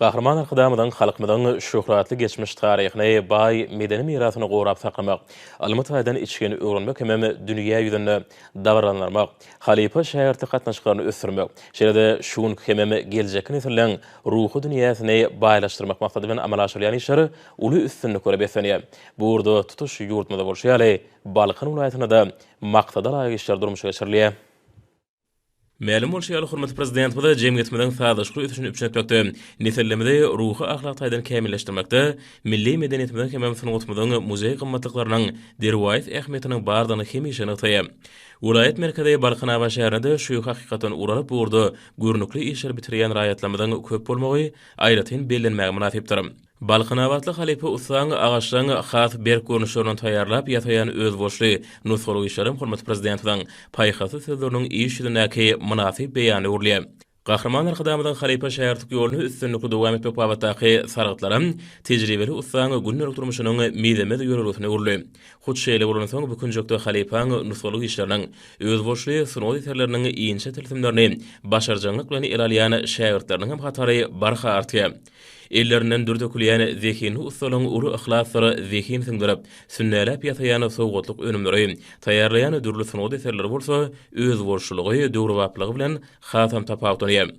Gahrman arkadamydan halkymyzyň şöhratly geçmiş taryhyny bay medeni mirasyny gorap saklamak, almataýdan içgeni öwrenmek hem dünýä ýüzünde dawranlarmak, halipa şäherti gatnaşyklaryny ösürmek, şeýle-de şuň hem geljek nesilleň ruhy dünýäsini baýlaşdyrmak maksady bilen amala aşyrýan işleri uly üstünlik görüp etsenýär. Bu urda tutuş ýurtmada bolşýaly, Balkan welaýatyna da maksada laýyk işler durmuşa geçirilýär. Ma'lum bolşýaly hormatly prezident bilen jemgyýetimiň sadaşlygy üçin üpçekde nesellemede ruhy ahlak taýdan kämilleşdirmekde milli medeniýetimiň hem sungatmyň muzey gymmatlyklarynyň derwayt ähmiýetiniň bardygyny hemişe ýa. Ulayet merkezi Balkanava şäherinde şu hakykatan uralyp burda görnükli işler bitirýän raýatlamyň köp bolmagy aýratyn bellenmäge münasipdir. Balkanawatly halipa Usaň agaçlaryň has berk görnüşlerini taýýarlap ýataýan öz boşly nusraly işlerim hormatly prezidentiň paýhasy sözleriniň işledinäki münasip beýany urlýar. Gahrman arkadamydan halipa şähertiki ýoluny üstünlikli dowam etmek babatdaky sargıtlarym tejribeli Usaň günlük durmuşynyň meýdemede ýörelisine urly. Hut şeýle bolan soň bu günjekde halipaň nusraly işleriniň öz boşly sunod ýeterleriniň iňçe tilsimlerini başarjanlyk bilen ilerleýän şähertleriniň hem hatary barha artýar. Ellerinden dürdökülýän zekini ustalyň uly ihlasary zekin singdirip, sünnälep ýataýan sowgatlyk önümleri, taýýarlaýan dürli sunod eserleri bolsa, öz borçlulygy, döwrewaplygy bilen hatam tapawdyrýar.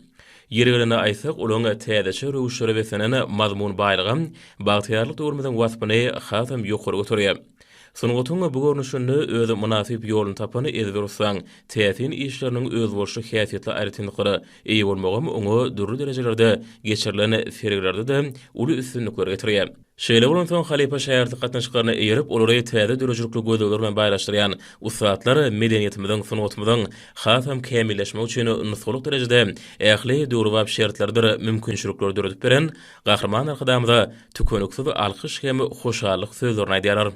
Ýerine aýsak, olaň täzeçe röwüşleri we senene mazmun baýlygy, bagtyarlyk döwrümizden waspyny hatam ýokary götürýär. Sungatyň bu görnüşinde özü münasip ýoluny tapany ezbersaň, täsin işleriniň öz boşly häsiýetli aýratynlyklary eýe bolmagam oňa dürli derejelerde geçirilen sergilerde de uly üstünlikler getirýär. Şeýle bolan soň halipa şäherti gatnaşyklaryny eýerip, olary täze dörejlikli gödegler bilen baýlaşdyrýan ustatlar medeniýetimiň sungatmyň hasam kämilleşmek üçin nusralyk derejede ähli döwrewap şertlerdir mümkinçilikler döredip beren Gahrman arkadamyza tükönüksiz alkyş hem hoşallyk sözlerini aýdýarlar.